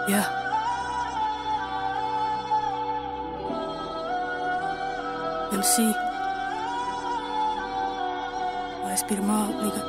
Yeah. MC. Let's beat 'em up, nigga.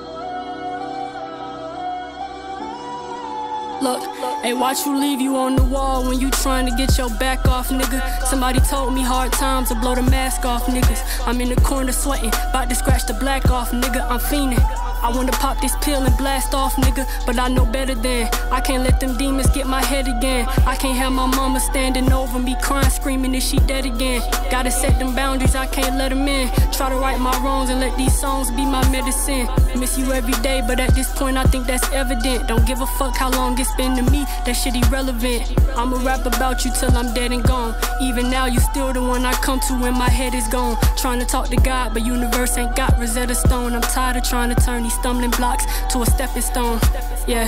Look, hey, watch you leave you on the wall when you trying to get your back off, nigga. Somebody told me hard times will blow the mask off, niggas. I'm in the corner sweating, about to scratch the black off, nigga. I'm fiending. I wanna pop this pill and blast off, nigga, but I know better than. I can't let them demons get my head again. I can't have my mama standing over me crying, screaming that she dead again. Gotta set them boundaries, I can't let them in. Try to right my wrongs and let these songs be my medicine. Miss you every day, but at this point I think that's evident. Don't give a fuck how long it's been to me, that shit irrelevant. I'ma rap about you till I'm dead and gone. Even now you still the one I come to when my head is gone. Trying to talk to God, but universe ain't got Rosetta Stone. I'm tired of trying to turn these stumbling blocks to a stepping stone. Yeah,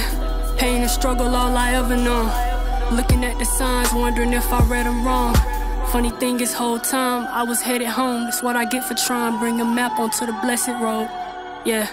pain and struggle all I ever known. Looking at the signs, wondering if I read them wrong. Funny thing is, whole time I was headed home. That's what I get for trying to bring a map onto the blessed road. Yeah,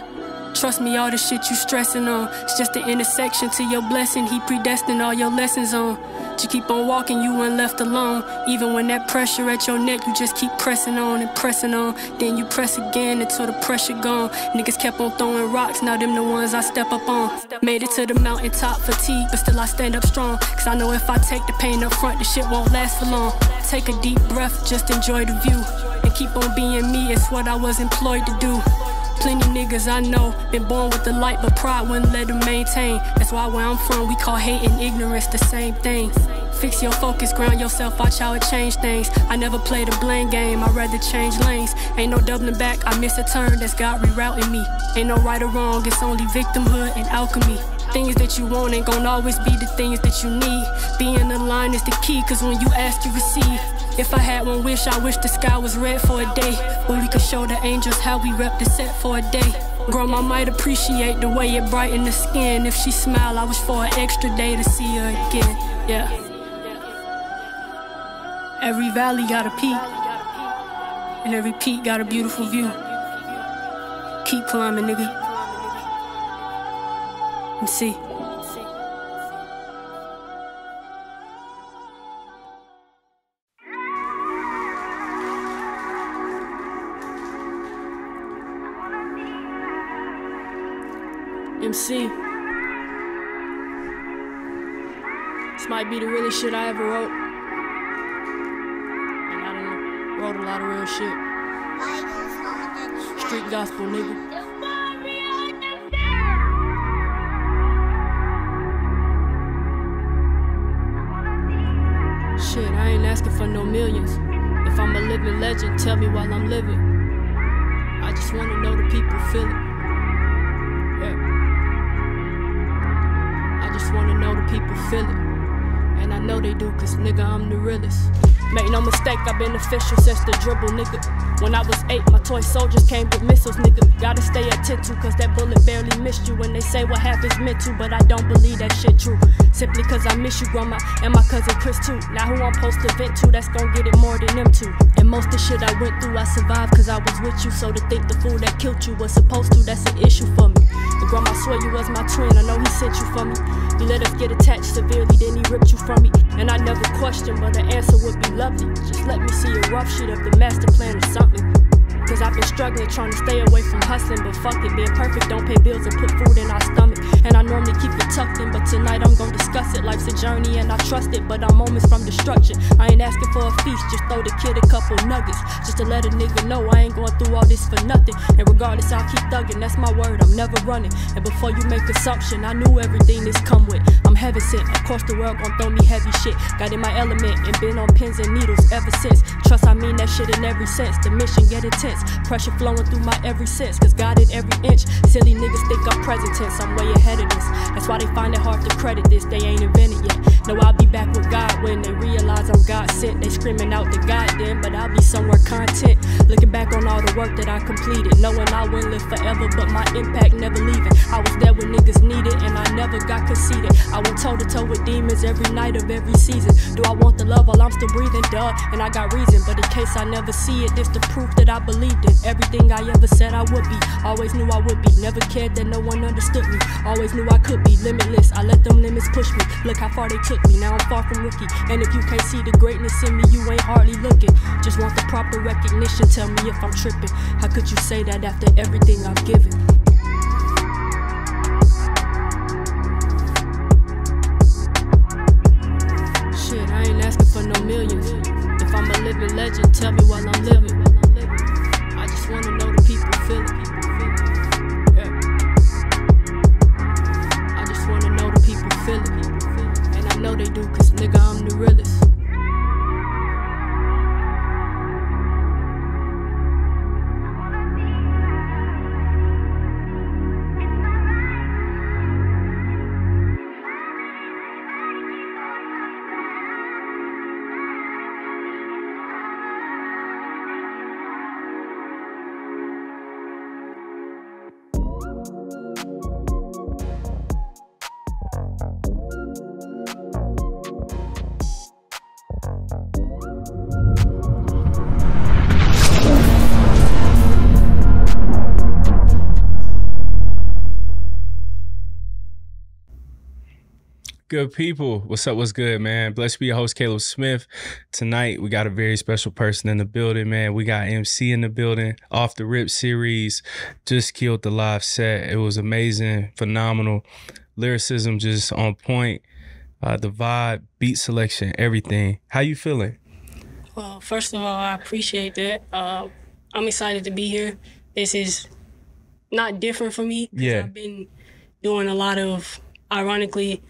trust me, all the shit you stressing on, it's just the intersection to your blessing. He predestined all your lessons on. To keep on walking, you weren't left alone. Even when that pressure at your neck, you just keep pressing on and pressing on. Then you press again until the pressure gone. Niggas kept on throwing rocks, now them the ones I step up on. Made it to the mountaintop, fatigue, but still I stand up strong. Cause I know if I take the pain up front, the shit won't last for long. Take a deep breath, just enjoy the view. And keep on being me, it's what I was employed to do. Plenty niggas I know, been born with the light, but pride wouldn't let them maintain. That's why where I'm from, we call hate and ignorance the same thing. Fix your focus, ground yourself, watch how it change things. I never played a blame game, I'd rather change lanes. Ain't no doubling back, I miss a turn, that's God rerouting me. Ain't no right or wrong, it's only victimhood and alchemy. Things that you want ain't gon' always be the things that you need. Being aligned is the key, cause when you ask, you receive. If I had one wish, I wish the sky was red for a day, where we could show the angels how we rep the set for a day. Grandma might appreciate the way it brightened the skin. If she smiled, I wish for an extra day to see her again. Yeah. Every valley got a peak, and every peak got a beautiful view. Keep climbing, nigga. MC. MC. This might be the realest shit I ever wrote. And I done wrote a lot of real shit. Street gospel, nigga. Shit, I ain't asking for no millions. If I'm a living legend, tell me while I'm living. I just wanna know the people feel it. Yeah. I just wanna know the people feel it. And I know they do, cause nigga, I'm the realest. Make no mistake, I've been official since the dribble, nigga. When I was 8, my toy soldiers came with missiles, nigga. Gotta stay attentive, cause that bullet barely missed you. When they say what happens meant to, but I don't believe that shit true. Simply cause I miss you, grandma, and my cousin Chris too. Now who I'm supposed to vent to, that's gon' get it more than them two. And most of the shit I went through, I survived cause I was with you. So to think the fool that killed you was supposed to, that's an issue for me. And grandma, I swear you was my twin, I know he sent you for me. You let us get attached severely, then he ripped you from me. And I never questioned, but the answer would be lovely. Just let me see a rough shit of the master plan or something. Cause I've been struggling, trying to stay away from hustling. But fuck it, being perfect don't pay bills and put food in our stomach. And I normally keep it tucked in, but tonight I'm gon' discuss it. Life's a journey and I trust it, but I'm moments from destruction. I ain't asking for a feast, just throw the kid a couple nuggets. Just to let a nigga know I ain't going through all this for nothing. And regardless, I'll keep thugging, that's my word, I'm never running. And before you make assumption, I knew everything this come with. I'm heaven sent, of course the world gon' throw me heavy shit. Got in my element and been on pins and needles ever since. Trust, I mean that shit in every sense. The mission get intense, pressure flowing through my every sense. Cause God in every inch, silly niggas think I'm present tense. I'm way ahead of this, that's why they find it hard to credit this. They ain't invented yet. No, I'll be back with God when they realize I'm God sent. They screaming out the goddamn, but I'll be somewhere content. Look Looking back on all the work that I completed, knowing I wouldn't live forever, but my impact never leaving. I was there when niggas needed, and I never got conceited. I went toe to toe with demons every night of every season. Do I want the love while I'm still breathing? Duh, and I got reason, but in case I never see it, it's the proof that I believed in everything I ever said I would be. Always knew I would be, never cared that no one understood me. Always knew I could be limitless, I let them limits push me. Look how far they took me, now I'm far from rookie. And if you can't see the greatness in me, you ain't hardly looking. Just want the proper recognition, tell me if I'm tripping. How could you say that after everything I've given? Shit, I ain't asking for no millions. If I'm a living legend, tell me while I'm living. I just wanna know the people feel it. Yeah. I just wanna know the people feel it. And I know they do, cause nigga, I'm the realest. Good people, what's up, what's good, man? Blessed be your host, Caleb Smith. Tonight, we got a very special person in the building, man. We got MC in the building. Off the Rip series, just killed the live set. It was amazing, phenomenal. Lyricism just on point. The vibe, beat selection, everything. How you feeling? Well, first of all, I appreciate that. I'm excited to be here. This is not different for me. Yeah. I've been doing a lot of, ironically,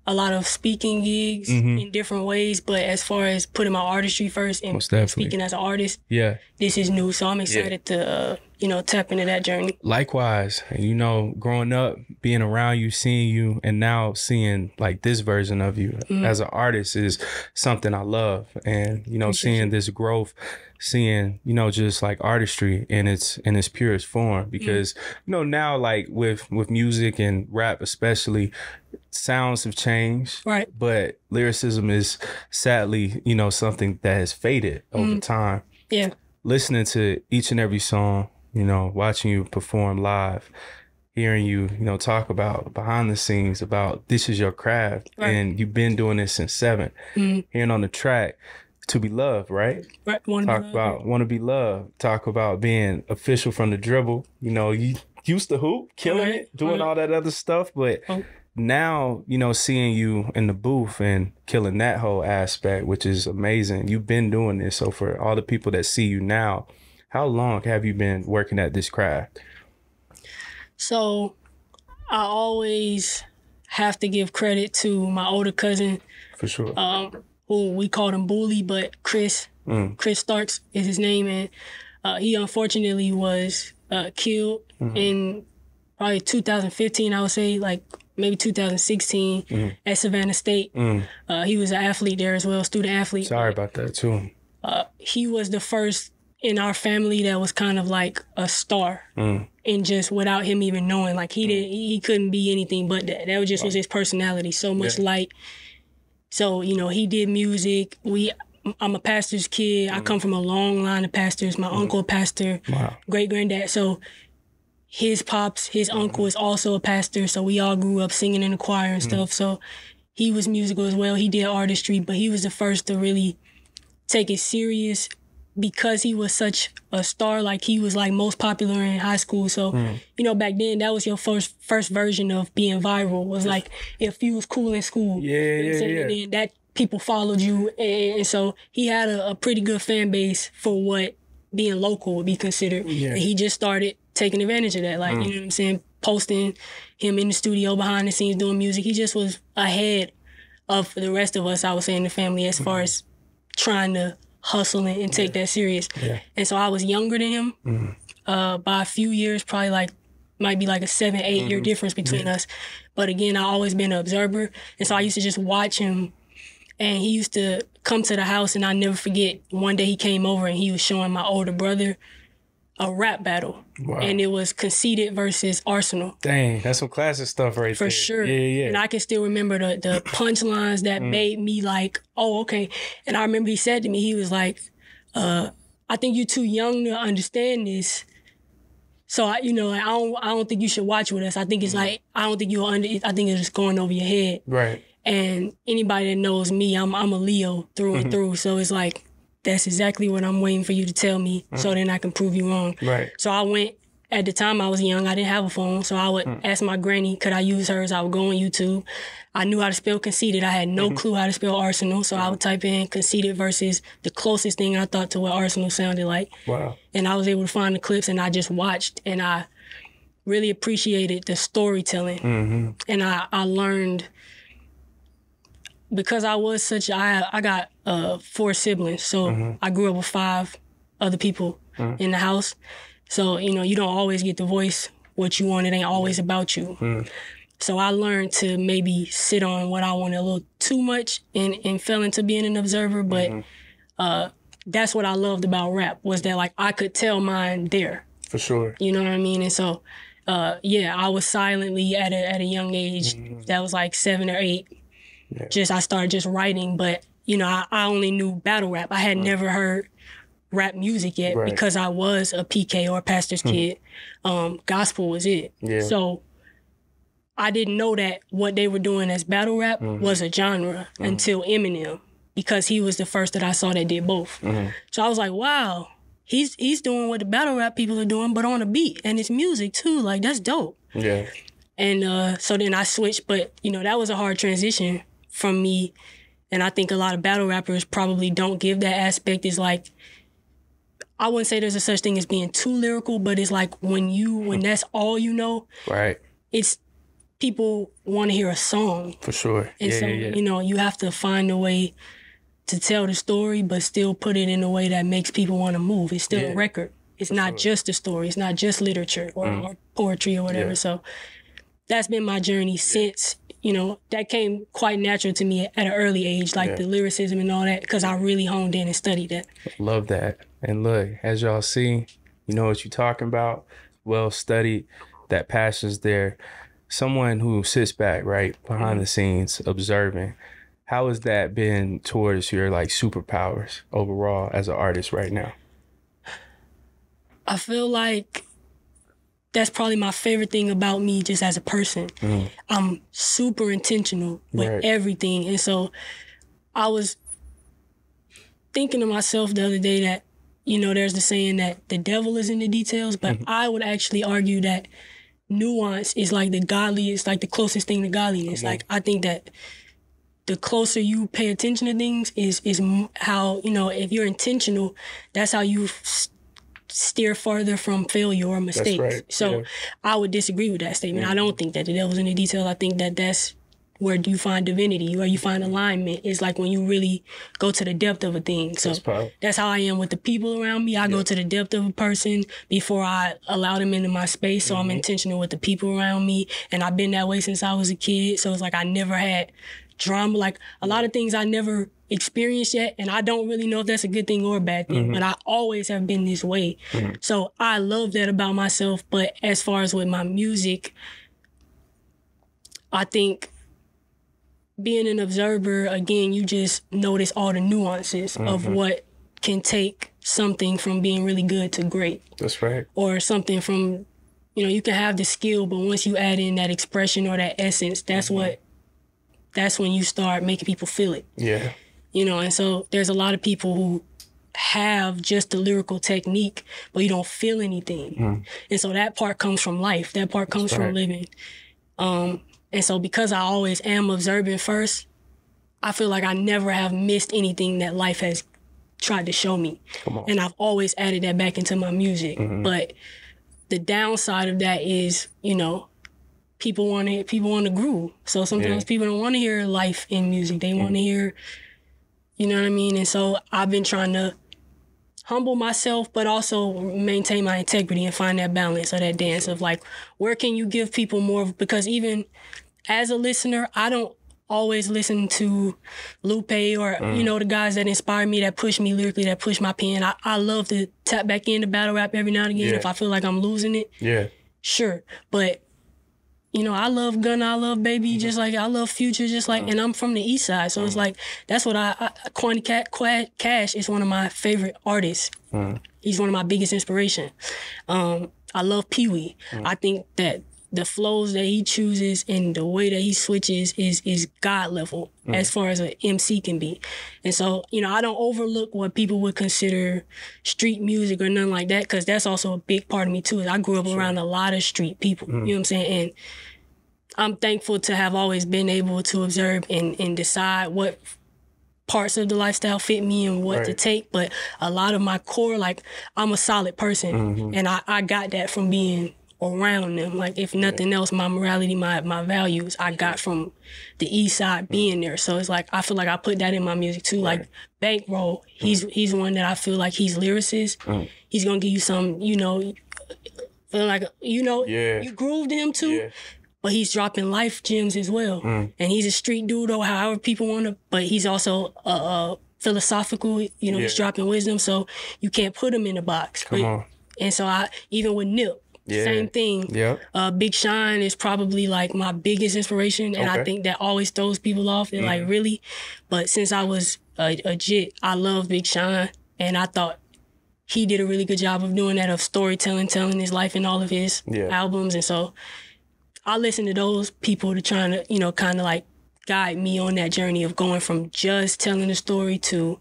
a lot of speaking gigs in different ways, but as far as putting my artistry first and speaking as an artist, yeah, this is new. So I'm excited to, tap into that journey. Likewise, growing up, being around you, seeing you, and now seeing like this version of you as an artist is something I love. And, seeing this growth, seeing, just like artistry in its purest form, because, now like with music and rap, especially, sounds have changed, right? But lyricism is sadly, something that has faded over time. Yeah. Listening to each and every song, watching you perform live, hearing you, talk about behind the scenes, about this is your craft, right? And you've been doing this since 7. Hearing on the track, To Be Loved, right? Right. Talk about Want to Be Loved. Talk about being official from the dribble. You used to hoop, killing it, doing all that other stuff, but now, seeing you in the booth and killing that whole aspect, which is amazing. You've been doing this. So for all the people that see you now, how long have you been working at this craft? So I always have to give credit to my older cousin. For sure. Who we called him Bully, but Chris Starks is his name. And he unfortunately was killed in probably 2015, I would say, like maybe 2016 at Savannah State. He was an athlete there as well, student athlete. Sorry about that too. He was the first in our family that was kind of like a star, and just without him even knowing, like he couldn't be anything but that. That was just was his personality, so much light. So he did music. I'm a pastor's kid. I come from a long line of pastors. My uncle a pastor, great granddad. So his pops, his uncle is also a pastor. So we all grew up singing in the choir and stuff. So he was musical as well. He did artistry, but he was the first to really take it serious because he was such a star. Like he was like most popular in high school. So, back then that was your first version of being viral, was like if you was cool in school. And then that people followed you. And so he had a pretty good fan base for what being local would be considered. And he just started taking advantage of that. Like, you know what I'm saying? Posting him in the studio behind the scenes doing music. He just was ahead of the rest of us, I would say, in the family as far as trying to hustle and take that serious. And so I was younger than him by a few years, probably might be like a 7-8 year difference between us. But again, I always been an observer. And so I used to just watch him, and he used to come to the house, and I never forget, one day he came over and he was showing my older brother a rap battle. Wow. And it was Conceited versus Arsenal. Dang, that's some classic stuff right For there. sure. Yeah. And I can still remember the punchlines that made me like, oh, okay. And I remember he said to me, he was like, I think you're too young to understand this. So, I don't think you should watch with us. I think it's like, I don't think I think it's just going over your head. Right. And anybody that knows me, I'm a Leo through and through. So it's like, that's exactly what I'm waiting for you to tell me, so then I can prove you wrong. Right. So I went, at the time I was young, I didn't have a phone, so I would ask my granny, could I use hers? I would go on YouTube. I knew how to spell Conceited. I had no clue how to spell Arsenal, so I would type in Conceited versus the closest thing I thought to what Arsenal sounded like. Wow. And I was able to find the clips, and I just watched, and I really appreciated the storytelling. And I learned, because I was I got 4 siblings, so I grew up with 5 other people in the house. So, you don't always get to voice what you want. It ain't always about you. So I learned to maybe sit on what I wanted a little too much and fell into being an observer. But that's what I loved about rap, was that like I could tell mine there. For sure. You know what I mean? And so, I was silently at a young age, that was like 7 or 8. Yeah. I started just writing, but I only knew battle rap. I had never heard rap music yet because I was a PK or a pastor's kid. Gospel was it. Yeah. So I didn't know that what they were doing as battle rap was a genre until Eminem, because he was the first that I saw that did both. So I was like, wow, he's doing what the battle rap people are doing, but on a beat, and it's music too. Like, that's dope. Yeah. And so then I switched, but that was a hard transition from me. And I think a lot of battle rappers probably don't give that aspect. Is like, I wouldn't say there's a such thing as being too lyrical, but it's like when that's all you know, right? It's people want to hear a song. For sure. And you have to find a way to tell the story, but still put it in a way that makes people want to move. It's still a record. It's not just a story. It's not just literature or poetry or whatever. So that's been my journey since, that came quite natural to me at an early age, like the lyricism and all that, because I really honed in and studied that. Love that. And look, as y'all see, you know what you're talking about, well studied, that passion's there. Someone who sits back, right, behind the scenes, observing, how has that been towards your like superpowers overall as an artist right now? I feel like that's probably my favorite thing about me just as a person. I'm super intentional with everything. And so I was thinking to myself the other day that, there's the saying that the devil is in the details, but I would actually argue that nuance is like the godliest, like the closest thing to godliness. Like, I think that the closer you pay attention to things is how, if you're intentional, that's how you steer farther from failure or mistakes. That's right. So I would disagree with that statement. I don't think that the devil's in the details. I think that that's where you find divinity, where you find alignment. It's like when you really go to the depth of a thing. So that's how I am with the people around me. I go to the depth of a person before I allow them into my space. So I'm intentional with the people around me. And I've been that way since I was a kid. So it's like I never had drama. Like, a lot of things I never experienced yet, and I don't really know if that's a good thing or a bad thing, but I always have been this way. So I love that about myself. But as far as with my music, I think being an observer, again, you just notice all the nuances of what can take something from being really good to great. That's right. Or something from, you can have the skill, but once you add in that expression or that essence, that's when you start making people feel it. Yeah. And so there's a lot of people who have just the lyrical technique, but you don't feel anything. And so that part comes from life. That part comes from living. And so because I always am observing first, I feel like I never have missed anything that life has tried to show me. And I've always added that back into my music. But the downside of that is, people want to groove. So sometimes people don't want to hear life in music. They want to hear, you know what I mean? And so I've been trying to humble myself, but also maintain my integrity and find that balance or that dance of like, where can you give people more? Because even as a listener, I don't always listen to Lupe or, you know, the guys that inspire me, that push me lyrically, that push my pen. I love to tap back into battle rap every now and again if I feel like I'm losing it. Yeah. Sure. But, you know, I love Gunna, I love Baby, just like I love Future, just like, and I'm from the East Side. So it's like, that's what Kwani Cash is one of my favorite artists. He's one of my biggest inspiration. I love Pee Wee. I think that the flows that he chooses and the way that he switches is God level as far as an MC can be. And so, you know, I don't overlook what people would consider street music or nothing like that, because that's also a big part of me too. I grew up around a lot of street people, you know what I'm saying? And I'm thankful to have always been able to observe and decide what parts of the lifestyle fit me and what to take. But a lot of my core, like, I'm a solid person, and I got that from being around them. Like, if nothing else, my morality, my values, I got from the East Side being there. So it's like, I feel like I put that in my music too. Like Bankroll, he's one that I feel like he's lyricist. He's gonna give you some, you know, feel like, you know, you grooved him too. But he's dropping life gems as well. And he's a street dude, or however people want to, but he's also philosophical, you know, he's dropping wisdom. So you can't put him in a box. Come on. And so even with Nip, same thing. Big Sean is probably like my biggest inspiration, and I think that always throws people off. They're like, really? But since I was a jit, I love Big Sean, and I thought he did a really good job of doing that, of storytelling, telling his life in all of his albums. And so I listen to those people to trying to, you know, kind of like guide me on that journey of going from just telling the story to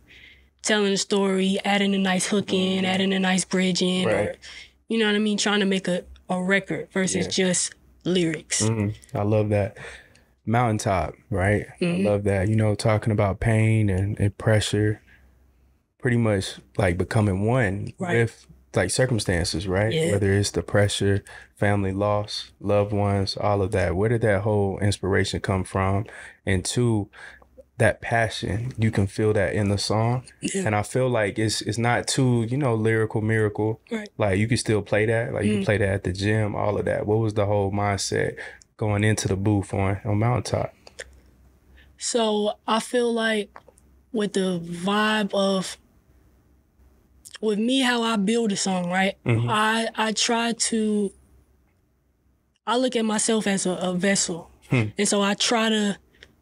telling the story, adding a nice hook in, adding a nice bridge in, or, you know what I mean? Trying to make a record versus just lyrics. I love that. Mountaintop, right? I love that. You know, talking about pain and pressure, pretty much like becoming one with like circumstances, right? Whether it's the pressure, family loss, loved ones, all of that. Where did that whole inspiration come from? And two, that passion, you can feel that in the song. And I feel like it's not too, you know, lyrical miracle. Like, you can still play that. Like, you can play that at the gym, all of that. What was the whole mindset going into the booth on Mountaintop? So I feel like with the vibe of, with me, how I build a song, right? I try to, I look at myself as a vessel. And so I try to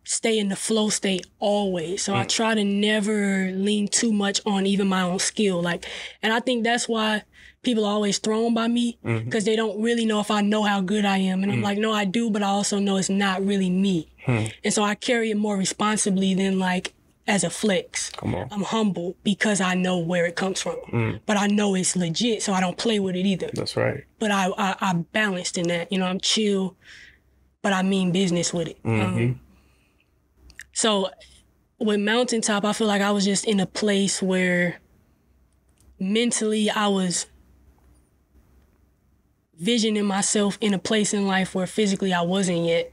stay in the flow state always. So I try to never lean too much on even my own skill. Like, and I think that's why people are always thrown by me, because they don't really know if I know how good I am. And I'm like, no, I do, but I also know it's not really me. And so I carry it more responsibly than like as a flex. Come on. I'm humble because I know where it comes from. But I know it's legit, so I don't play with it either. That's right. But I'm balanced in that. You know, I'm chill, but I mean business with it. So with Mountaintop, I feel like I was just in a place where mentally I was visioning myself in a place in life where physically I wasn't yet.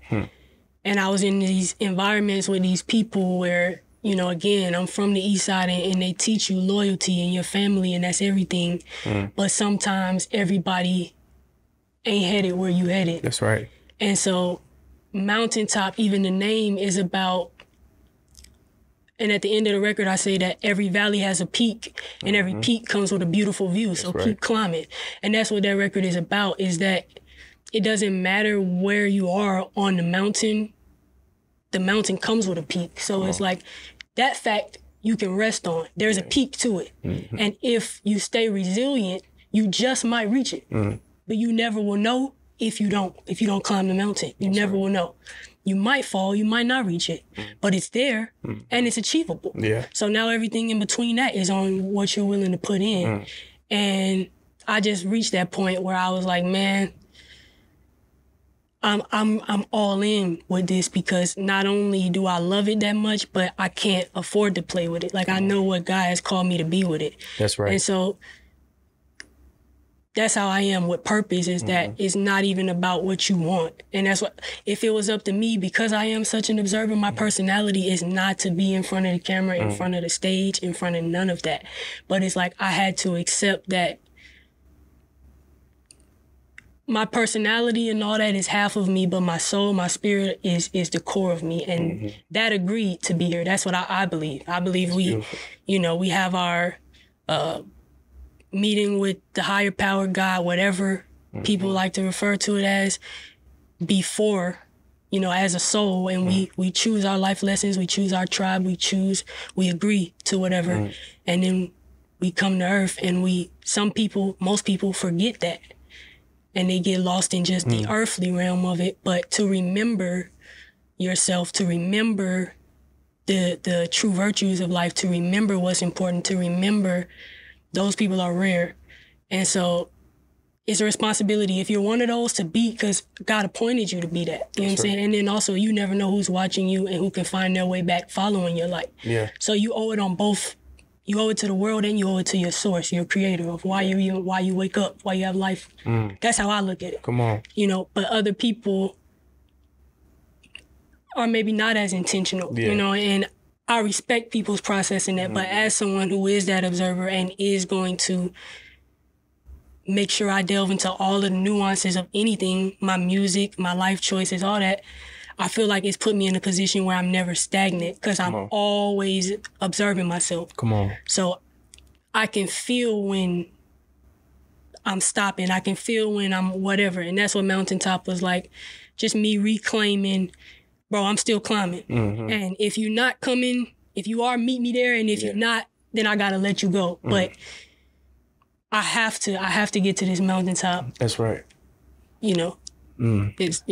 And I was in these environments with these people where, you know, again, I'm from the East Side, and they teach you loyalty and your family, and that's everything. But sometimes everybody ain't headed where you headed. That's right. And so Mountaintop, even the name, is about, and at the end of the record, I say that every valley has a peak, and every peak comes with a beautiful view. So keep climbing. And that's what that record is about, is that it doesn't matter where you are on the mountain comes with a peak. So it's like, that fact you can rest on. There's a peak to it. And if you stay resilient, you just might reach it. But you never will know if you don't climb the mountain. You never will know. You might fall, you might not reach it, but it's there and it's achievable. So now everything in between that is on what you're willing to put in. And I just reached that point where I was like, man, I'm all in with this, because not only do I love it that much, but I can't afford to play with it. Like, I know what God has called me to be with it. That's right. And so that's how I am with purpose, is that it's not even about what you want. And that's what, if it was up to me, because I am such an observer, my personality is not to be in front of the camera, in front of the stage, in front of none of that. But it's like, I had to accept that my personality and all that is half of me, but my soul, my spirit is the core of me. And that agreed to be here. That's what I believe. I believe we have our meeting with the higher power, God, whatever people like to refer to it as, before, as a soul. And we choose our life lessons, we choose our tribe, we agree to whatever. And then we come to earth, and most people forget that. And they get lost in just the earthly realm of it. But to remember yourself, to remember the true virtues of life, to remember what's important, to remember those people are rare. And so it's a responsibility, if you're one of those, to be, because God appointed you to be that. You know what I'm saying? And then also, you never know who's watching you and who can find their way back following your light. Yeah. So you owe it on both. You owe it to the world, and you owe it to your source, your creator, of why you wake up, why you have life. That's how I look at it. Come on. But other people are maybe not as intentional, and I respect people's process in that. But as someone who is that observer and is going to make sure I delve into all of the nuances of anything, my music, my life choices, all that, I feel like it's put me in a position where I'm never stagnant, because I'm always observing myself. Come on. So I can feel when I'm stopping. I can feel when I'm whatever. And that's what Mountaintop was like. Just me reclaiming, bro, I'm still climbing. And if you're not coming, if you are, meet me there. And if you're not, then I got to let you go. But I have to get to this mountaintop. That's right. It's,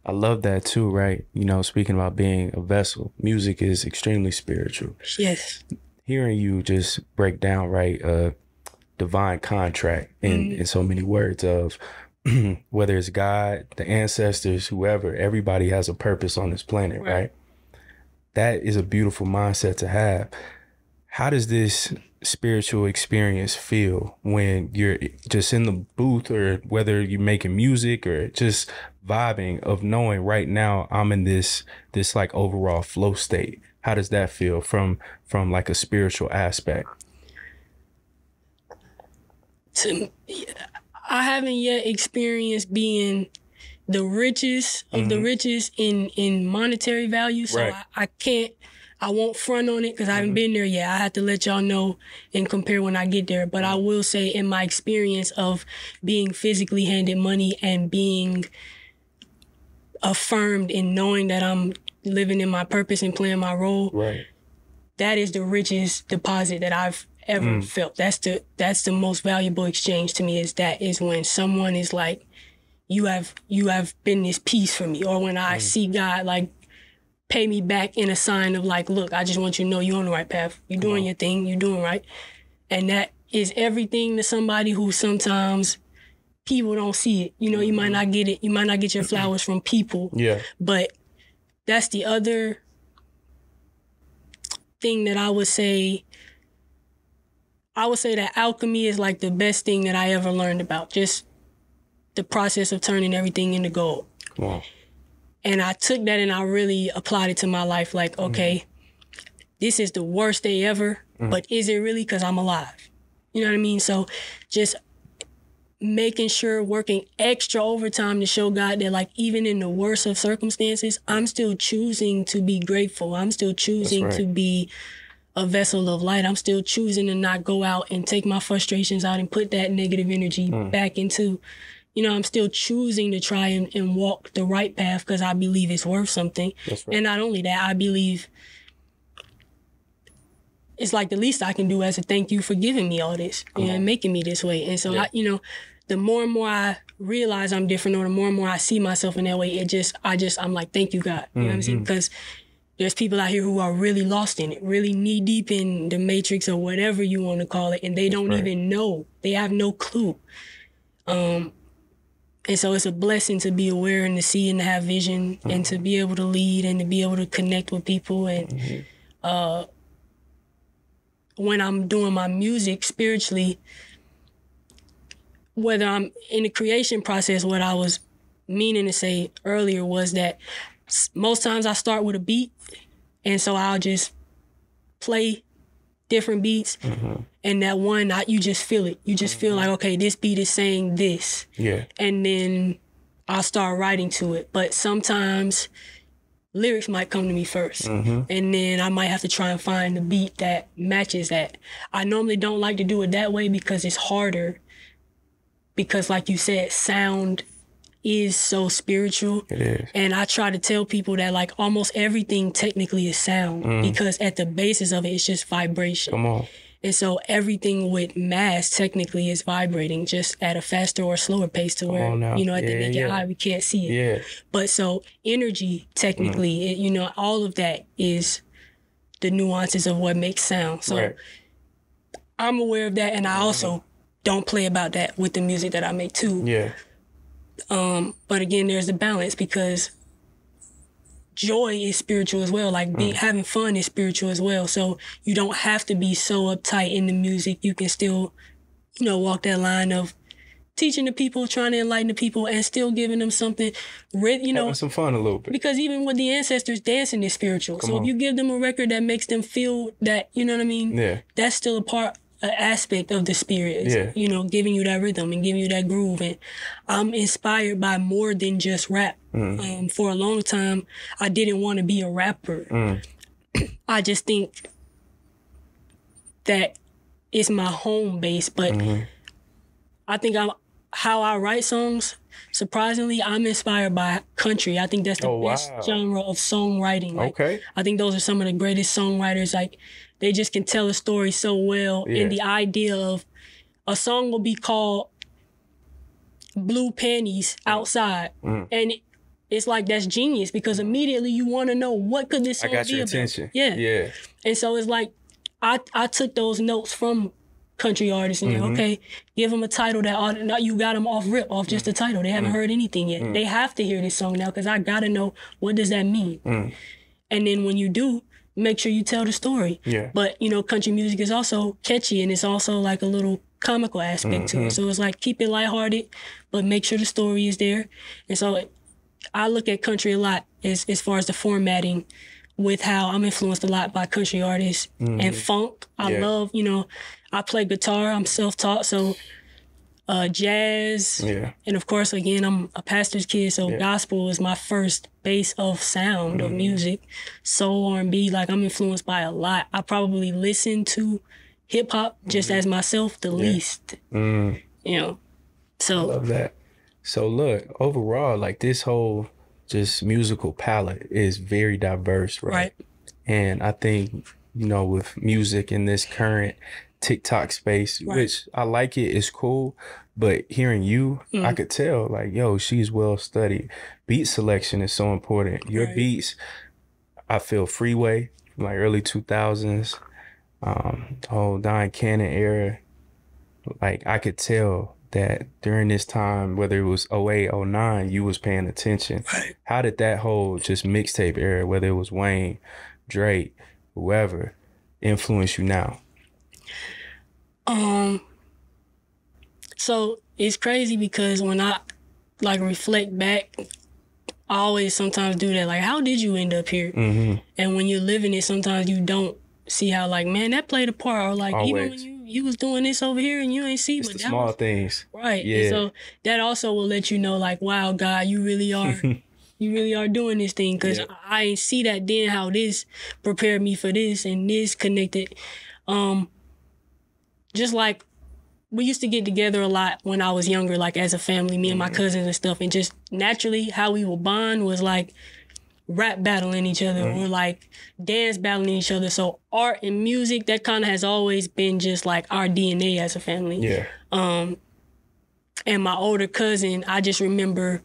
I love that too, right? Speaking about being a vessel, music is extremely spiritual. Yes. Hearing you just break down, right, a divine contract in so many words of whether it's God, the ancestors, whoever, everybody has a purpose on this planet, right? That is a beautiful mindset to have. How does this spiritual experience feel when you're just in the booth, or whether you're making music or just vibing, of knowing right now I'm in this like overall flow state? How does that feel from like a spiritual aspect? I haven't yet experienced being the richest of the richest in monetary value. So I won't front on it, because I haven't been there yet. I have to let y'all know and compare when I get there. But I will say, in my experience of being physically handed money and being affirmed in knowing that I'm living in my purpose and playing my role, that is the richest deposit that I've ever felt. That's the most valuable exchange to me, is when someone is like, you have been this piece for me. Or when I see God like pay me back in a sign of like, look, I just want you to know you're on the right path. You're doing your thing. You're doing right. And that is everything to somebody who sometimes people don't see it. You might not get it. You might not get your flowers from people. Yeah. But that's the other thing that I would say. I would say that alchemy is like the best thing that I ever learned about. Just the process of turning everything into gold. Wow. And I took that and I really applied it to my life. Like, okay, this is the worst day ever, but is it really? Because I'm alive. You know what I mean? So just making sure, working extra overtime to show God that, like, even in the worst of circumstances, I'm still choosing to be grateful. I'm still choosing to be a vessel of light. I'm still choosing to not go out and take my frustrations out and put that negative energy back into, I'm still choosing to try and walk the right path, because I believe it's worth something. And not only that, I believe it's like the least I can do as a thank you for giving me all this and making me this way. And so, the more and more I realize I'm different, or the more and more I see myself in that way, I'm like, thank you, God. You know what I'm saying? Because there's people out here who are really lost in it, really knee deep in the matrix or whatever you want to call it. And they don't even know. They have no clue. And so it's a blessing to be aware and to see and to have vision and to be able to lead and to be able to connect with people. And when I'm doing my music spiritually, whether I'm in the creation process, what I was meaning to say earlier was that most times I start with a beat, and so I'll just play different beats. And that one, you just feel it. You just feel like, okay, this beat is saying this. Yeah. And then I'll start writing to it. But sometimes lyrics might come to me first. And then I might have to try and find the beat that matches that. I normally don't like to do it that way because it's harder. Because like you said, sound is so spiritual. It is. And I try to tell people that like almost everything technically is sound because at the basis of it, it's just vibration. Come on. And so everything with mass technically is vibrating just at a faster or slower pace to where, you know, at the naked eye, we can't see it. Yeah. But so energy technically, it, you know, all of that is the nuances of what makes sound. So I'm aware of that. And I also don't play about that with the music that I make too. Yeah. But again, there's a balance because joy is spiritual as well. Like having fun is spiritual as well. So you don't have to be so uptight in the music. You can still, you know, walk that line of teaching the people, trying to enlighten the people, and still giving them something, you know. Having some fun a little bit. Because even with the ancestors, dancing is spiritual. So if you give them a record that makes them feel that, you know what I mean? Yeah. That's still an aspect of the spirit, you know, giving you that rhythm and giving you that groove. And I'm inspired by more than just rap. For a long time, I didn't want to be a rapper. I just think that it's my home base, but I think how I write songs, surprisingly, I'm inspired by country. I think that's the best genre of songwriting. Like, I think those are some of the greatest songwriters. Like, they just can tell a story so well. And the idea of a song will be called Blue Panties Outside. And it's like, that's genius because immediately you want to know what could this song be about. I got your attention. Yeah. And so it's like, I took those notes from country artists and okay, give them a title that you got them off just the title. They haven't heard anything yet. They have to hear this song now because I got to know what does that mean. And then when you do, make sure you tell the story. But, you know, country music is also catchy and it's also like a little comical aspect to it. So it's like, keep it lighthearted, but make sure the story is there. And so I look at country a lot as far as the formatting with how I'm influenced a lot by country artists and funk. I love, you know, I play guitar, I'm self-taught, so jazz. And of course, again, I'm a pastor's kid, so gospel is my first base of sound of music. Soul, R&B, like I'm influenced by a lot. I probably listen to hip hop just as myself the least, you know, so. I love that. So look, overall, like this whole just musical palette is very diverse, right? And I think, you know, with music in this current TikTok space, which I like it, it's cool, but hearing you, I could tell like, yo, she's well studied. Beat selection is so important. Your beats, I feel Freeway, like early 2000s, the whole Don Cannon era, like I could tell that during this time, whether it was 08, 09, you was paying attention. How did that whole just mixtape era, whether it was Wayne, Drake, whoever, influence you now? So it's crazy because when I like reflect back, I always sometimes do that. Like, how did you end up here? And when you're living it, sometimes you don't see how like, man, that played a part. Or like, even when you was doing this over here and you ain't see, it's but the that small things. And so that also will let you know like, wow, God, you really are. You really are doing this thing because I ain't see that then how this prepared me for this and this connected. Just like we used to get together a lot when I was younger, like as a family, me and my cousins and stuff. And just naturally how we would bond was like rap battling each other or like dance battling each other. So art and music, that kind of has always been just like our DNA as a family. And my older cousin, I just remember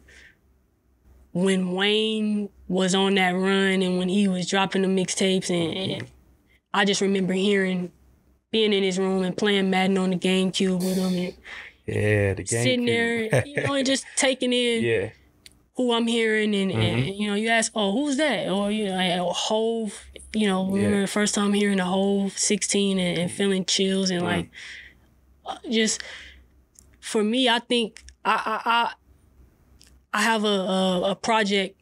when Wayne was on that run and when he was dropping the mixtapes and I just remember being in his room and playing Madden on the GameCube with him and the GameCube. Sitting there, you know, and just taking in who I'm hearing and you know, you ask, oh, who's that? Or, you know, like, Hove, you know, remember the first time hearing the Hove 16 and feeling chills and like, just, for me, I think I have a project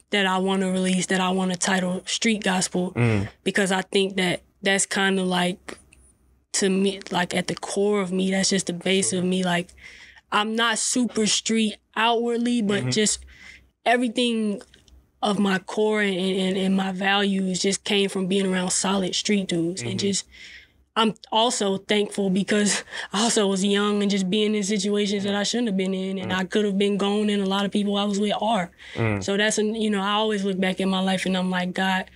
that I want to release that I want to title Street Gospel because I think that that's kind of like, to me, like at the core of me, that's just the base of me. Like, I'm not super street outwardly, but just everything of my core and my values just came from being around solid street dudes. And just, I'm also thankful because I also was young and just being in situations that I shouldn't have been in, and I could have been gone, and a lot of people I was with are. So that's, I always look back at my life and I'm like, God,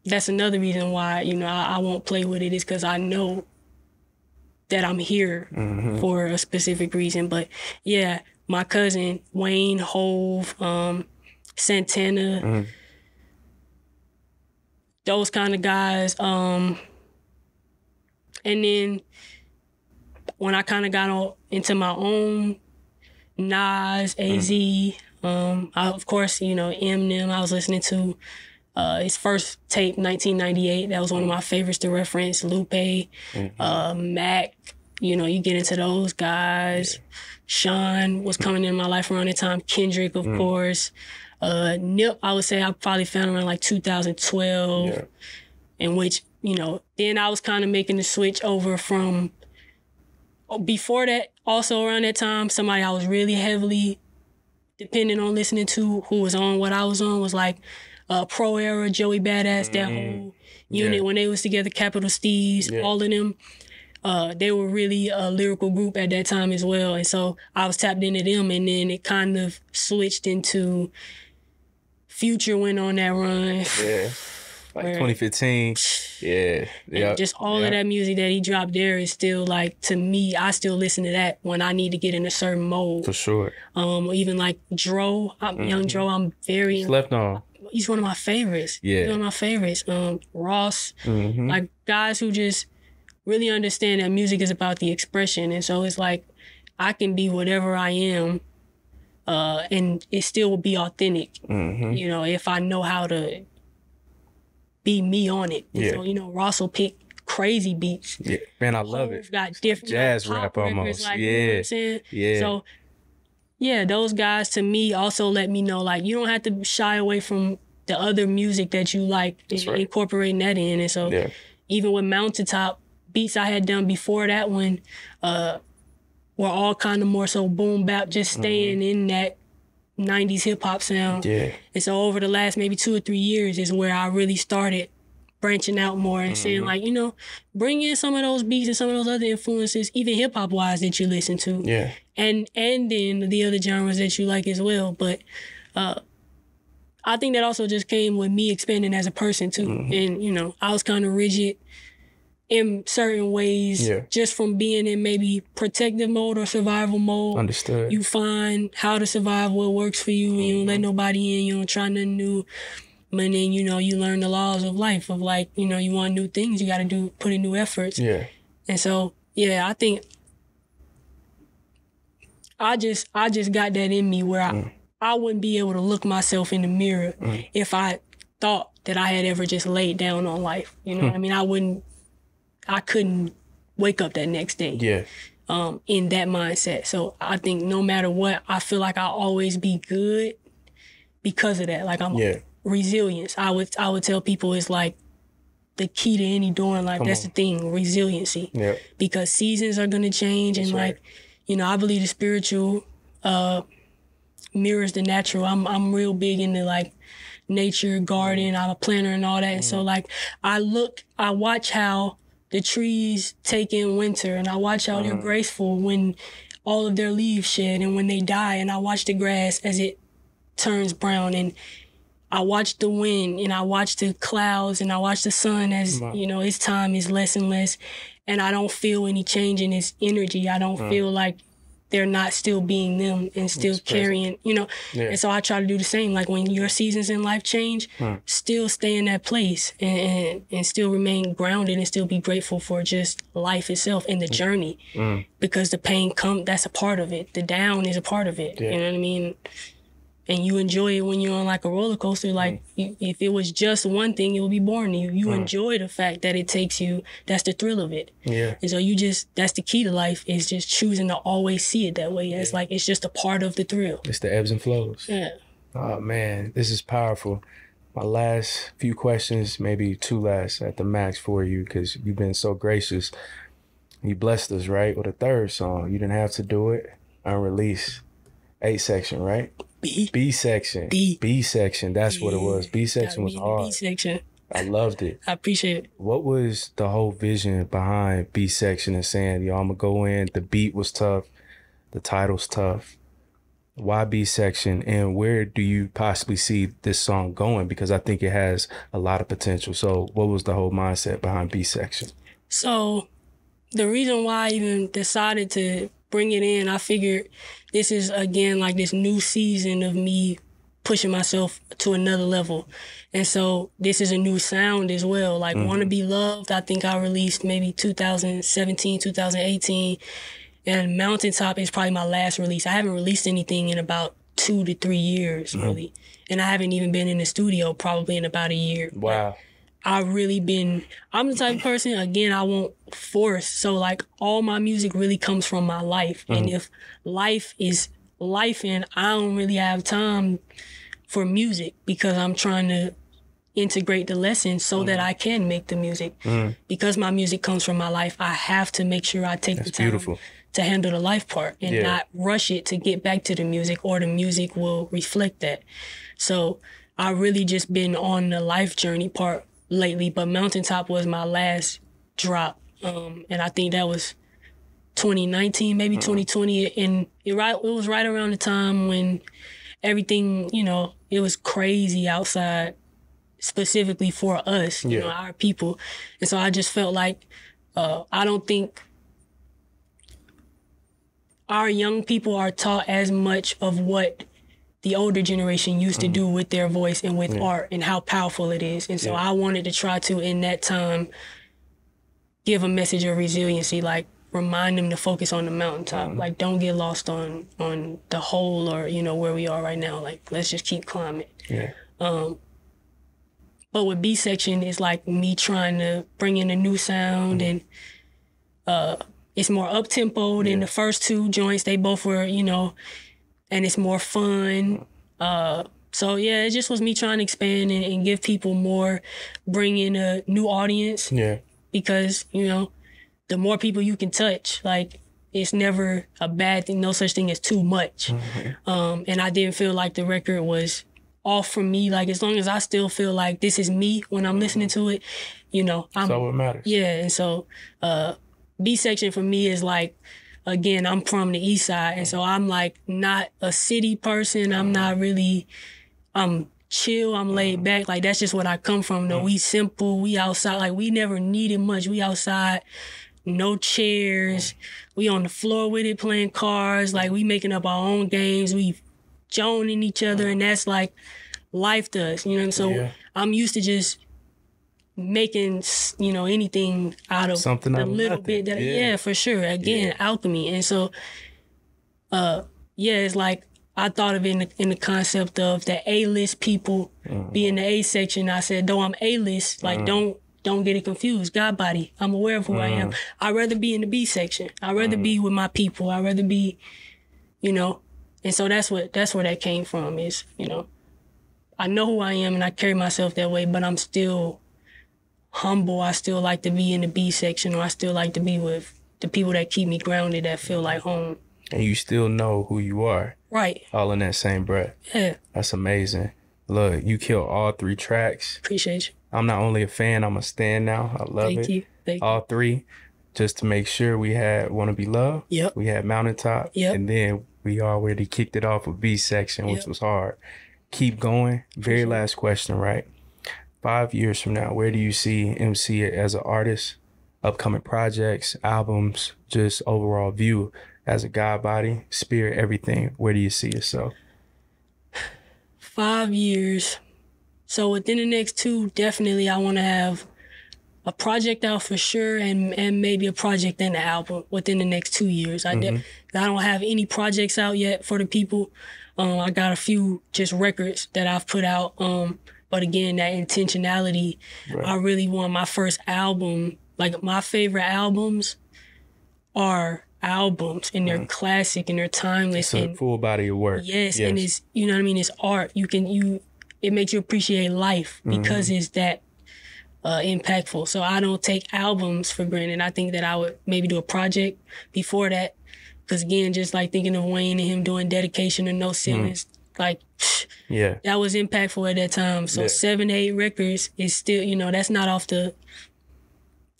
that's another reason why, I won't play with it, is because I know that I'm here for a specific reason. But yeah, my cousin, Wayne, Hove, Santana, those kind of guys. And then when I kind of got into my own, Nas, AZ, of course, Eminem, I was listening to his first tape, 1998. That was one of my favorites to reference. Lupe, Mac, you get into those guys. Sean was coming in my life around that time. Kendrick, of course. Nip, I would say I probably found around like 2012, in which, then I was kind of making the switch over from, before that, also around that time, somebody I was really heavily dependent on listening to, who was on what I was on, was like Pro Era, Joey Badass, that whole unit when they was together, Capital Steez, all of them. They were really a lyrical group at that time as well. And so I was tapped into them, and then it kind of switched into Future went on that run. Yeah. Like 2015. Yeah. Just all of that music that he dropped there is still like, to me, I still listen to that when I need to get in a certain mode. For sure. Even like Dro, Young Dro, I'm very... Slept on. He's one of my favorites. Yeah. He's one of my favorites. Ross, like guys who just really understand that music is about the expression. And so it's like, I can be whatever I am, and it still will be authentic, if I know how to be me on it. And so, Ross will pick crazy beats. Yeah, man, I love it. Got different jazz rap almost. Like, you know what I'm saying? Yeah. So, yeah, those guys to me also let me know, like, you don't have to shy away from the other music that you like, incorporating that in. And so even with Mountaintop, beats I had done before that one were all kind of more so boom bap, just staying in that 90s hip hop sound. Yeah. And so over the last maybe 2 or 3 years is where I really started branching out more and saying, like, bring in some of those beats and some of those other influences, even hip hop wise, that you listen to. Yeah. And then the other genres that you like as well. But I think that also just came with me expanding as a person too. And, I was kind of rigid in certain ways, just from being in maybe protective mode or survival mode. Understood. You find how to survive, what works for you, and you don't let nobody in, you don't try nothing new. But then, you learn the laws of life of like, you want new things, you got to put in new efforts. Yeah. And so, I think I just got that in me where I wouldn't be able to look myself in the mirror if I thought that I had ever just laid down on life. You know what I mean? I couldn't wake up that next day in that mindset. So I think no matter what, I feel like I'll always be good because of that. Like resilience. I would tell people is like the key to any door in life. That's the thing, resiliency. Yeah. Because seasons are gonna change, and like, I believe the spiritual mirrors the natural. I'm real big into like nature, garden. I'm a planner and all that. And so like I watch how the trees take in winter, and I watch how they're graceful when all of their leaves shed and when they die, and I watch the grass as it turns brown, and I watch the wind, and I watch the clouds, and I watch the sun as, its time is less and less, and I don't feel any change in its energy. I don't feel like they're not still being them and still carrying, And so I try to do the same. Like when your seasons in life change, still stay in that place and still remain grounded and still be grateful for just life itself and the journey. Because the pain that's a part of it. The down is a part of it. You know what I mean? And you enjoy it when you're on like a roller coaster. Like if it was just one thing, it would be boring to you. You enjoy the fact that it takes you. That's the thrill of it. Yeah. And so that's the key to life, is just choosing to always see it that way. It's like, it's just a part of the thrill. It's the ebbs and flows. Yeah. Oh man, this is powerful. my last few questions, maybe 2 last at the max for you, because you've been so gracious. You blessed us, right, with a third song. You didn't have to do it. Unreleased. 8 section, right? B section. B section. That's what it was. B section was hard. B section. I loved it. I appreciate it. What was the whole vision behind B section and saying, yo, I'm gonna go in, the beat was tough, the title's tough. Why B section, and where do you possibly see this song going? Because I think it has a lot of potential. So what was the whole mindset behind B section? So the reason why I even decided to bring it in, I figured this is, again, like this new season of me pushing myself to another level. And so this is a new sound as well. Like Wanna Be Loved, I think I released maybe 2017, 2018. And Mountaintop is probably my last release. I haven't released anything in about 2 to 3 years, really. And I haven't even been in the studio probably in about a year. Wow. I'm the type of person, again, I won't force. So like all my music really comes from my life. And if life is life and I don't really have time for music because I'm trying to integrate the lessons so that I can make the music. Because my music comes from my life, I have to make sure I take the time to handle the life part and not rush it to get back to the music, or the music will reflect that. So I really just been on the life journey part lately, but Mountaintop was my last drop. And I think that was 2019, maybe 2020. And it was right around the time when everything, it was crazy outside, specifically for us, our people. And so I just felt like, I don't think our young people are taught as much of what the older generation used to do with their voice and with art and how powerful it is. And so I wanted to try to, in that time, give a message of resiliency, like remind them to focus on the mountaintop. Like, don't get lost on the hole or, where we are right now. Like, let's just keep climbing. Yeah. But with B section, it's like me trying to bring in a new sound, and it's more up-tempo than the first 2 joints. They both were, and it's more fun. So yeah, it just was me trying to expand and give people more, bring in a new audience. Yeah. Because, the more people you can touch, like, it's never a bad thing. No such thing as too much. And I didn't feel like the record was off from me. Like, as long as I still feel like this is me when I'm listening to it, that's all what matters. Yeah. And so, B section for me is like, again, I'm from the East Side. And so I'm like not a city person. I'm not really, I'm chill. I'm laid back. Like, that's just what I come from. No, we simple. We outside. Like, we never needed much. We outside, no chairs. We on the floor with it, playing cards. Like, we making up our own games. We joning each other. And that's like life does, And so I'm used to just making, anything out of something a little bit that, for sure. Again, alchemy. And so, it's like, I thought of it in the concept of the A-list people being the A section. I said, though I'm A-list, like, don't get it confused. God body. I'm aware of who I am. I'd rather be in the B section. I'd rather be with my people. I'd rather be, and so that's where that came from is, I know who I am and I carry myself that way, but I'm still humble. I still like to be in the B section, or I still like to be with the people that keep me grounded, that feel like home. And you still know who you are. Right. All in that same breath. Yeah. That's amazing. Look, you killed all 3 tracks. Appreciate you. I'm not only a fan, I'm a stan now. I love it. Thank you. All 3, just to make sure we had Wanna Be Loved. Yep. We had Mountaintop. Yep. And then we already kicked it off with B section, which was hard. Keep going. Very last question, right? 5 years from now, where do you see MC as an artist, upcoming projects, albums, just overall view as a God body, spirit, everything? Where do you see yourself? 5 years. So within the next 2, definitely I want to have a project out for sure, and maybe a project and an album within the next 2 years. I don't have any projects out yet for the people. I got a few just records that I've put out. But again, that intentionality, I really want my first album. Like, my favorite albums are albums, and they're classic and they're timeless. It's a full body of work. Yes, and it's, you know what I mean? It's art. It's it makes you appreciate life because it's that impactful. So I don't take albums for granted. I think that I would maybe do a project before that. Because again, just like thinking of Wayne and him doing Dedication to No Ceilings, like, that was impactful at that time. So 7 to 8 records is still, you know, that's not off the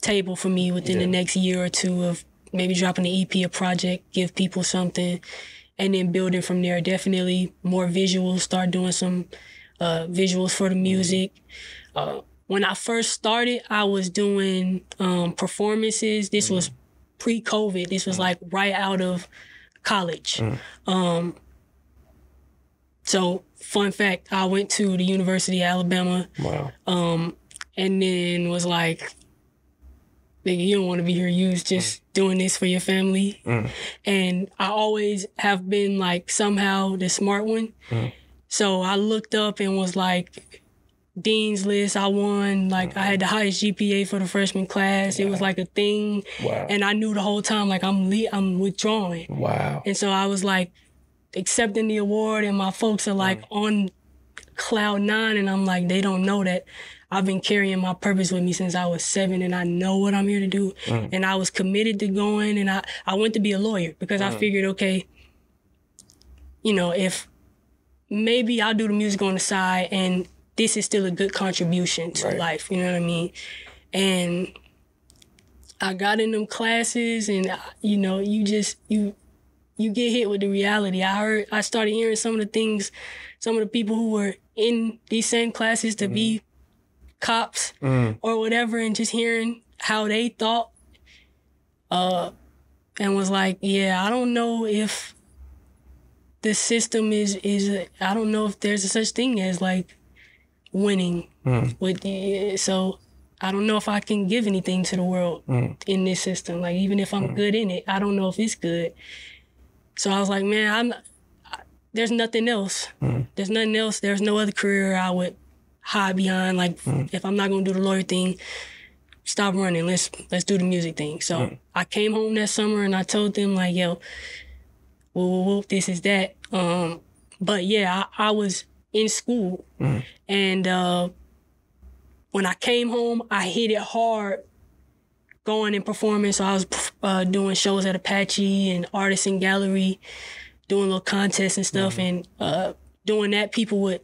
table for me within the next year or two of maybe dropping an EP, a project, give people something, and then building from there. Definitely more visuals, start doing some visuals for the music. When I first started, I was doing performances. This was pre-COVID. This was like right out of college. So fun fact, I went to the University of Alabama. Wow. And then was like, nigga, you don't want to be here. You was just doing this for your family. And I always have been like somehow the smart one. So I looked up and was like, Dean's List, I won. Like, I had the highest GPA for the freshman class. It was like a thing. And I knew the whole time, like, I'm withdrawing. And so I was like accepting the award, and my folks are like on cloud 9, and I'm like, they don't know that I've been carrying my purpose with me since I was 7, and I know what I'm here to do. And I was committed to going, and I went to be a lawyer because I figured, okay, you know, if maybe I'll do the music on the side and this is still a good contribution to life, you know what I mean? And I got in them classes, and you know, you get hit with the reality. I started hearing some of the things, some of the people who were in these same classes to be cops or whatever, and just hearing how they thought, and was like, yeah, I don't know if the system is I don't know if there's a such thing as like winning with so I don't know if I can give anything to the world in this system. Like, even if I'm good in it, I don't know if it's good. So I was like, man, there's nothing else. There's nothing else. There's no other career I would hide behind. Like, if I'm not gonna do the lawyer thing, stop running. Let's do the music thing. So I came home that summer and I told them, like, yo, whoop, this is that. But yeah, I was in school. And when I came home, I hit it hard going and performing. So I was doing shows at Apache and Artisan Gallery, doing little contests and stuff. And doing that, people would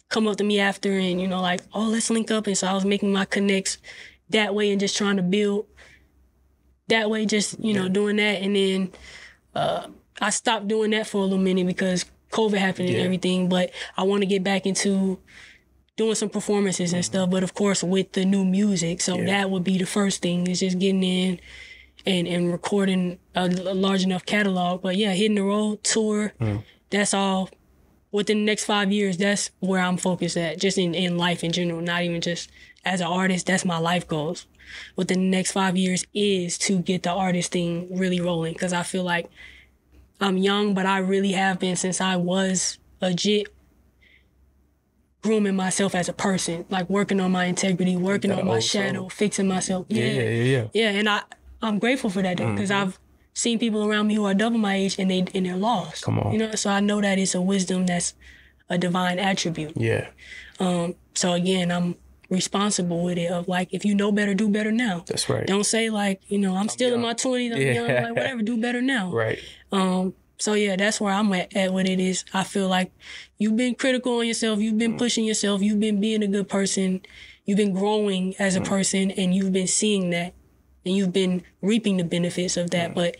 come up to me after and, you know, like, oh, let's link up. And so I was making my connects that way and just trying to build that way, just, you know, doing that. And then I stopped doing that for a little minute because COVID happened and everything, but I want to get back into doing some performances and stuff, but of course with the new music. So that would be the first thing, is just getting in and recording a large enough catalog. But yeah, hitting the road, tour, that's all. Within the next 5 years, that's where I'm focused at, just in life in general, not even just as an artist. That's my life goals. Within the next 5 years is to get the artist thing really rolling, because I feel like I'm young, but I really have been since I was legit grooming myself as a person, like working on my integrity, working on my shadow, fixing myself. Yeah, and I'm grateful for that, because I've seen people around me who are double my age and they're lost. Come on. You know, so I know that it's a wisdom that's a divine attribute. Yeah. So again, I'm responsible with it, of like, if you know better, do better now. That's right. Don't say like, you know, I'm still young. In my 20s, I'm young, like whatever, do better now. Right. So yeah, that's where I'm at with it. Is I feel like you've been critical on yourself, you've been pushing yourself, you've been being a good person, you've been growing as a person, and you've been seeing that, and you've been reaping the benefits of that. But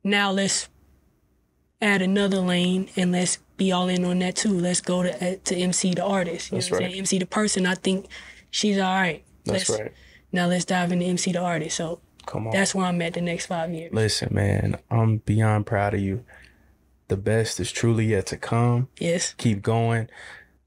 now let's add another lane and let's be all in on that too. Let's go to MC the artist. You know what I'm saying? MC the person, I think she's all right. That's right. Now let's dive into MC the artist. So come on. That's where I'm at the next 5 years. Listen, man, I'm beyond proud of you. The best is truly yet to come. Yes. Keep going.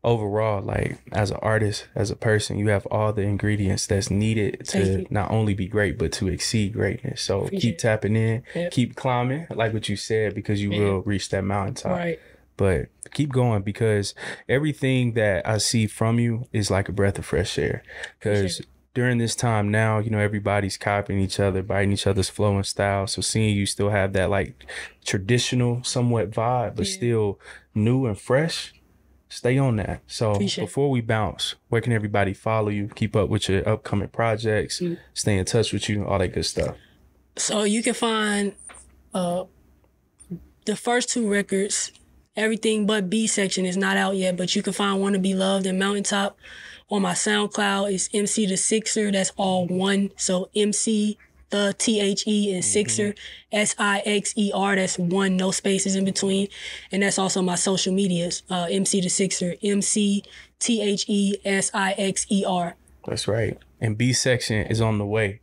Overall, like, as an artist, as a person, you have all the ingredients that's needed to not only be great, but to exceed greatness. So keep tapping in, keep climbing, like what you said, because you will reach that mountaintop. Right. But keep going, because everything that I see from you is like a breath of fresh air. Because during this time now, you know, everybody's copying each other, biting each other's flow and style. So seeing you still have that like traditional somewhat vibe, but still new and fresh, stay on that. So Appreciate before we bounce, where can everybody follow you, keep up with your upcoming projects, stay in touch with you, all that good stuff? So you can find the first 2 records, Everything But B Section is not out yet, but you can find Wanna Be Loved and Mountaintop on my SoundCloud. It's MC the Sixer. That's all one. So MC the THE and Sixer, SIXER. That's one, no spaces in between. And that's also my social medias. MC the Sixer, MCTHESIXER. That's right. And B Section is on the way.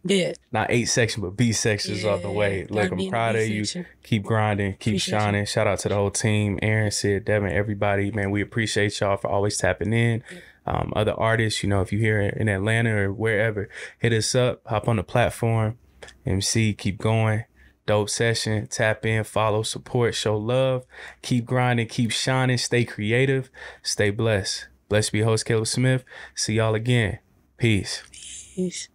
Yeah. Not 8 section, but B section is on the way. Look, I'm proud of you. Keep grinding, keep shining. Shout out to the whole team, Aaron, Sid, Devin, everybody. Man, we appreciate y'all for always tapping in. Other artists, you know, if you're here in Atlanta or wherever, hit us up, hop on the platform. MC, keep going. Dope session. Tap in, follow, support, show love. Keep grinding, keep shining, stay creative, stay blessed. Blessed be your host, Caleb Smith. See y'all again. Peace. Peace.